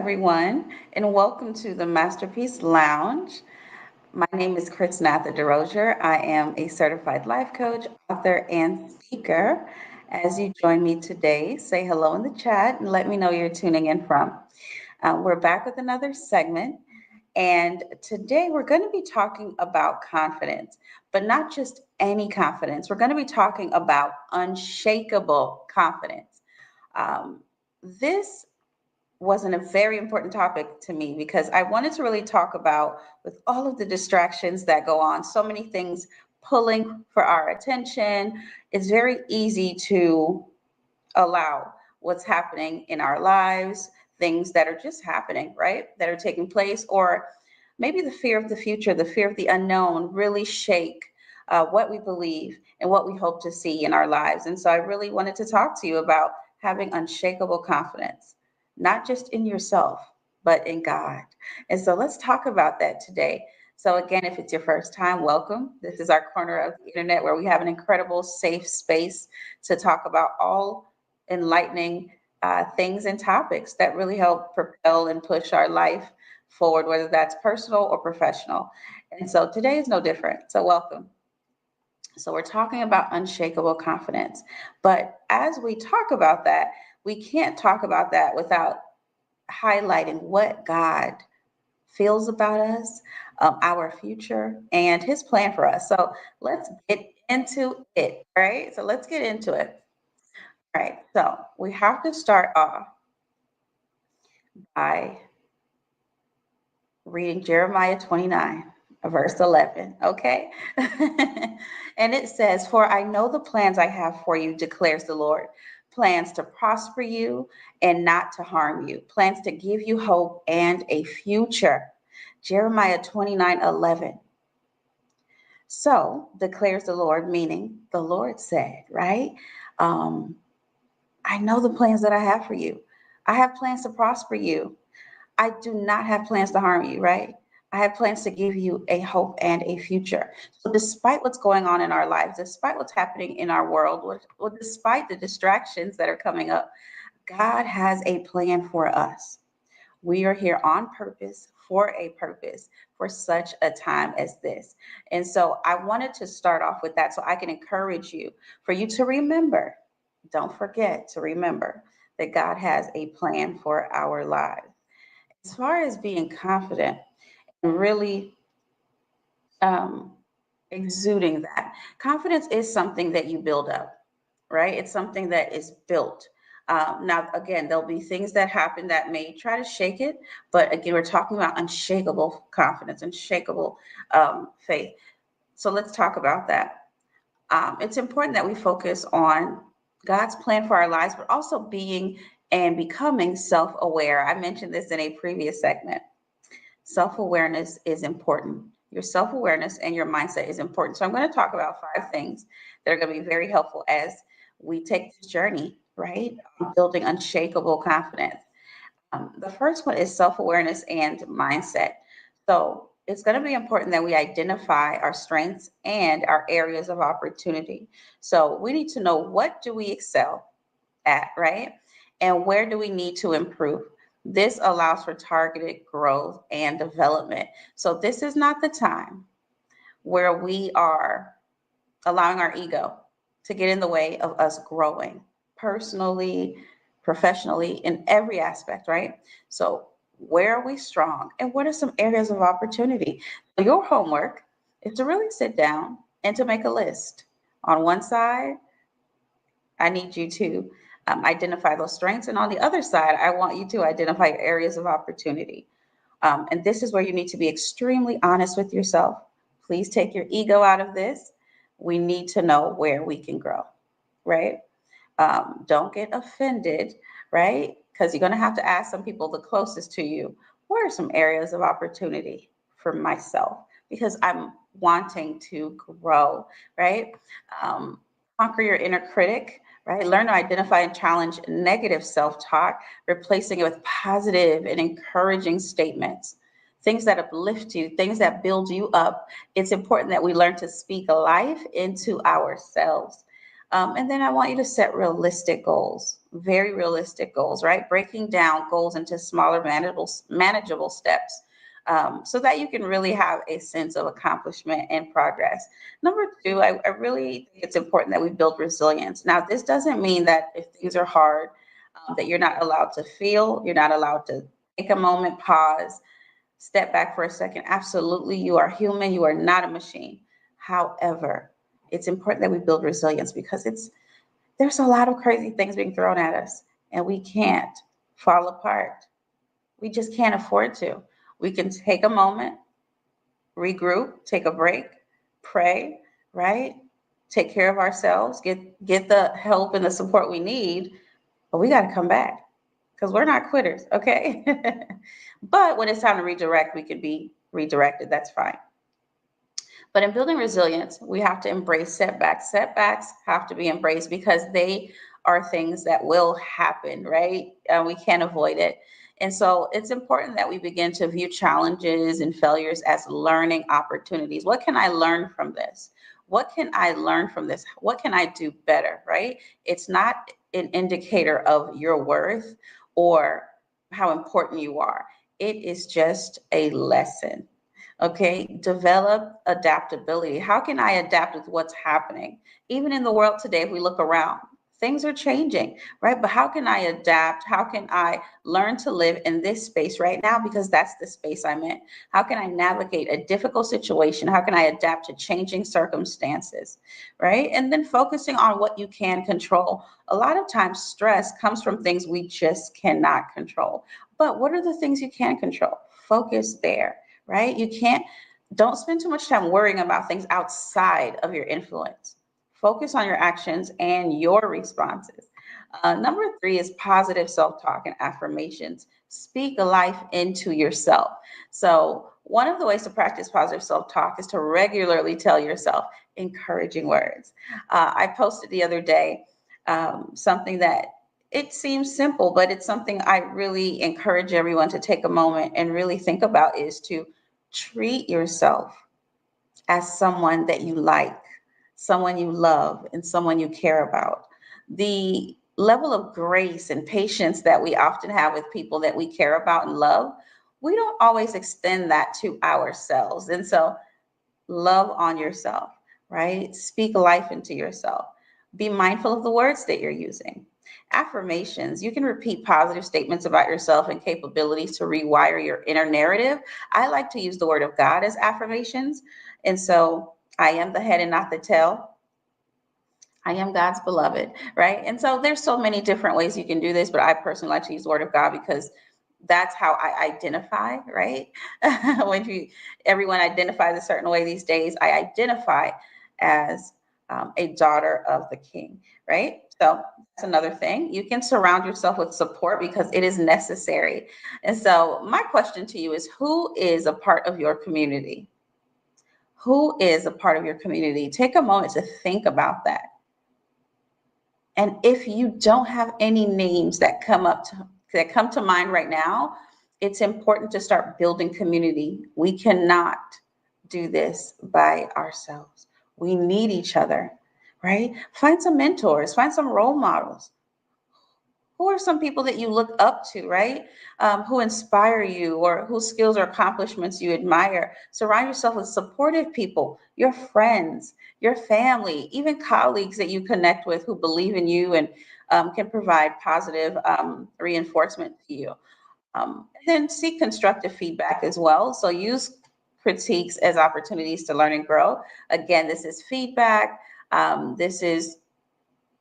everyone, and welcome to the Masterpiece Lounge. My name is Chris Natha DeRozier. I am a certified life coach, author, and speaker. As you join me today, say hello in the chat and let me know you're tuning in from. We're back with another segment, and today we're going to be talking about confidence, but not just any confidence. We're going to be talking about unshakable confidence. This wasn't a very important topic to me because I wanted to really talk about with all of the distractions that go on, so many things pulling for our attention. It's very easy to allow what's happening in our lives, things that are just happening, right? That are taking place, or maybe the fear of the future, the fear of the unknown really shake what we believe and what we hope to see in our lives. And so I really wanted to talk to you about having unshakable confidence, not just in yourself, but in God. And so let's talk about that today. So, again, if it's your first time, welcome. This is our corner of the internet where we have an incredible, safe space to talk about all enlightening things and topics that really help propel and push our life forward, whether that's personal or professional. And so today is no different. So, welcome. So, we're talking about unshakable confidence. But as we talk about that, we can't talk about that without highlighting what God feels about us, our future, and his plan for us. So let's get into it, right? So let's get into it. All right. So we have to start off by reading Jeremiah 29, verse 11. Okay. And it says, "For I know the plans I have for you, declares the Lord, plans to prosper you and not to harm you, plans to give you hope and a future." Jeremiah 29:11. So declares the Lord, meaning the Lord said, right? Um, I know the plans that I have for you. I have plans to prosper you. I do not have plans to harm you, right? I have plans to give you a hope and a future. So, despite what's going on in our lives, despite what's happening in our world, despite the distractions that are coming up, God has a plan for us. We are here on purpose for a purpose for such a time as this. And so, I wanted to start off with that so I can encourage you for you to remember. Don't forget to remember that God has a plan for our lives. As far as being confident and really um, exuding that, confidence is something that you build up, right? It's something that is built. Now, again, there'll be things that happen that may try to shake it, but again, we're talking about unshakable confidence, unshakable faith. So let's talk about that. It's important that we focus on God's plan for our lives, but also being and becoming self aware. I mentioned this in a previous segment. Self awareness is important. Your self awareness and your mindset is important. So, I'm going to talk about 5 things that are going to be very helpful as we take this journey, right? Building unshakable confidence. The first one is self awareness and mindset. So, it's going to be important that we identify our strengths and our areas of opportunity. So, we need to know, what do we excel at, right? And where do we need to improve? This allows for targeted growth and development. So, this is not the time where we are allowing our ego to get in the way of us growing personally, professionally, in every aspect, right? So, where are we strong and what are some areas of opportunity? So, your homework is to really sit down and to make a list. On one side, I need you to identify those strengths. And on the other side, I want you to identify areas of opportunity. And this is where you need to be extremely honest with yourself. Please take your ego out of this. We need to know where we can grow, right? Don't get offended, right? Because you're going to have to ask some people the closest to you, what are some areas of opportunity for myself? Because I'm wanting to grow, right? Conquer your inner critic, right? Learn to identify and challenge negative self talk, replacing it with positive and encouraging statements, things that uplift you, things that build you up. It's important that we learn to speak life into ourselves. And then I want you to set realistic goals, very realistic goals, right? Breaking down goals into smaller, manageable steps, so that you can really have a sense of accomplishment and progress. Number two, I really think it's important that we build resilience. Now, this doesn't mean that if things are hard, that you're not allowed to feel, you're not allowed to take a moment, pause, step back for a second. Absolutely, you are human, you are not a machine. However, it's important that we build resilience because there's a lot of crazy things being thrown at us and we can't fall apart. We just can't afford to. We can take a moment, regroup, take a break, pray, right? Take care of ourselves, get the help and the support we need, but we got to come back because we're not quitters, okay? But when it's time to redirect, we could be redirected. That's fine. But in building resilience, we have to embrace setbacks. Setbacks have to be embraced because they are things that will happen, right? We can't avoid it. And so it's important that we begin to view challenges and failures as learning opportunities. What can I learn from this? What can I learn from this? What can I do better, right? It's not an indicator of your worth or how important you are. It is just a lesson. Okay, develop adaptability. How can I adapt with what's happening? Even in the world today, if we look around, things are changing, right? But how can I adapt? How can I learn to live in this space right now? Because that's the space I'm in. How can I navigate a difficult situation? How can I adapt to changing circumstances, right? And then focusing on what you can control. A lot of times, stress comes from things we just cannot control. But what are the things you can control? Focus there, right? Don't spend too much time worrying about things outside of your influence. Focus on your actions and your responses. Number three is positive self talk and affirmations. Speak life into yourself. So, one of the ways to practice positive self talk is to regularly tell yourself encouraging words. I posted the other day something that it seems simple, but it's something I really encourage everyone to take a moment and really think about is to treat yourself as someone that you like, someone you love, and someone you care about. The level of grace and patience that we often have with people that we care about and love, we don't always extend that to ourselves. And so, love on yourself, right? Speak life into yourself. Be mindful of the words that you're using. Affirmations, you can repeat positive statements about yourself and capabilities to rewire your inner narrative. I like to use the word of God as affirmations. And so I am the head and not the tail. I am God's beloved, right? And so there's so many different ways you can do this, but I personally like to use the word of God because that's how I identify, right? when you Everyone identifies a certain way these days, I identify as a daughter of the King, right? So that's another thing. You can surround yourself with support because it is necessary. And so my question to you is, who is a part of your community? Who is a part of your community? Take a moment to think about that. And if you don't have any names that come to mind right now, it's important to start building community. We cannot do this by ourselves. We need each other, right? Find some mentors, find some role models. Who are some people that you look up to, right? Who inspire you or whose skills or accomplishments you admire? Surround yourself with supportive people, your friends, your family, even colleagues that you connect with who believe in you and can provide positive reinforcement to you. And then seek constructive feedback as well. So use critiques as opportunities to learn and grow. Again, this is feedback. This is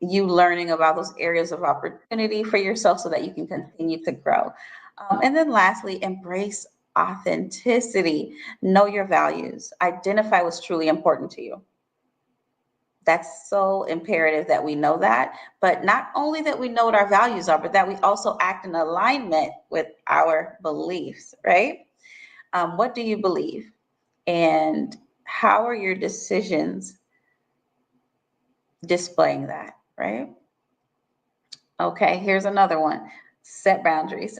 you learning about those areas of opportunity for yourself so that you can continue to grow. And then lastly, embrace authenticity. Know your values. Identify what's truly important to you. That's so imperative that we know that, but not only that we know what our values are, but that we also act in alignment with our beliefs, right? What do you believe? And how are your decisions displaying that, right? Okay, here's another one. Set boundaries.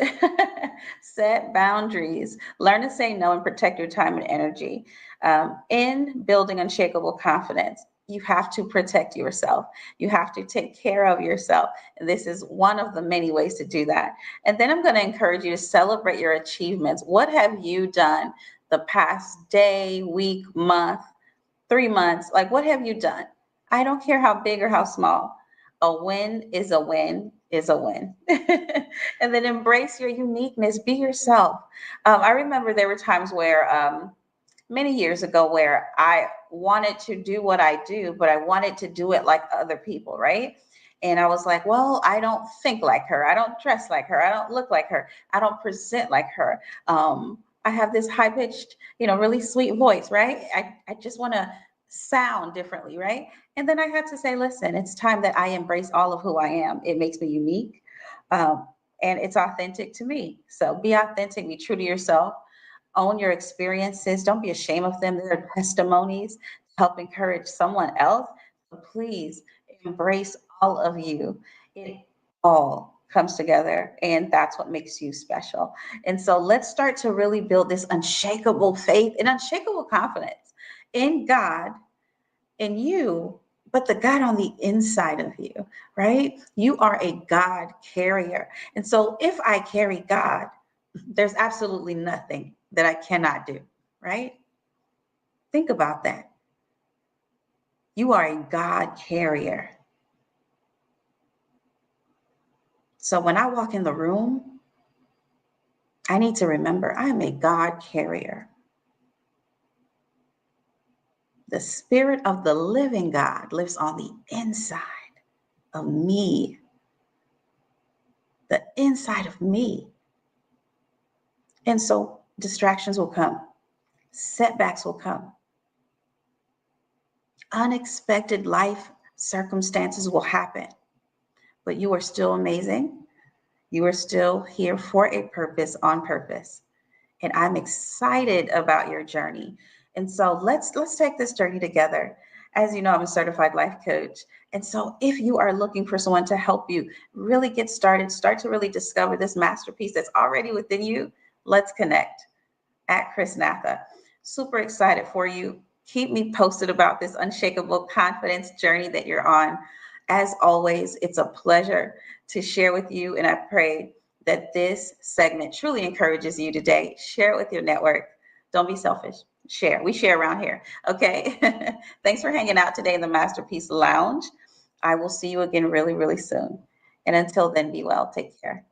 Set boundaries. Learn to say no and protect your time and energy. In building unshakable confidence, you have to protect yourself. You have to take care of yourself. And this is one of the many ways to do that. And then I'm going to encourage you to celebrate your achievements. What have you done the past day, week, month, 3 months? Like, what have you done? I don't care how big or how small. A win is a win is a win. And then embrace your uniqueness. Be yourself. I remember there were times where many years ago where I wanted to do what I do, but I wanted to do it like other people, right? And I was like, well, I don't think like her. I don't dress like her. I don't look like her. I don't present like her. I have this high pitched, really sweet voice, right? I just want to sound differently, right? And then I had to say, listen, it's time that I embrace all of who I am. It makes me unique. Um, and it's authentic to me. So be authentic, be true to yourself, own your experiences. Don't be ashamed of them. They're testimonies to help encourage someone else. So please embrace all of you. It all comes together, and that's what makes you special. And so let's start to really build this unshakable faith and unshakable confidence in God, in you, but the God on the inside of you, right? You are a God carrier. And so if I carry God, there's absolutely nothing that I cannot do, right? Think about that. You are a God carrier. So when I walk in the room, I need to remember I am a God carrier. The Spirit of the living God lives on the inside of me, the inside of me. And so distractions will come, setbacks will come, unexpected life circumstances will happen, but you are still amazing. You are still here for a purpose, on purpose. And I'm excited about your journey. And so let's take this journey together. As you know, I'm a certified life coach. And so if you are looking for someone to help you really get started, start to really discover this masterpiece that's already within you, let's connect at Chris Natha. Super excited for you. Keep me posted about this unshakable confidence journey that you're on. As always, it's a pleasure to share with you, and I pray that this segment truly encourages you today. Share it with your network. Don't be selfish. Share. We share around here. Okay. Thanks for hanging out today in the Masterpiece Lounge. I will see you again really, really soon. And until then, be well. Take care.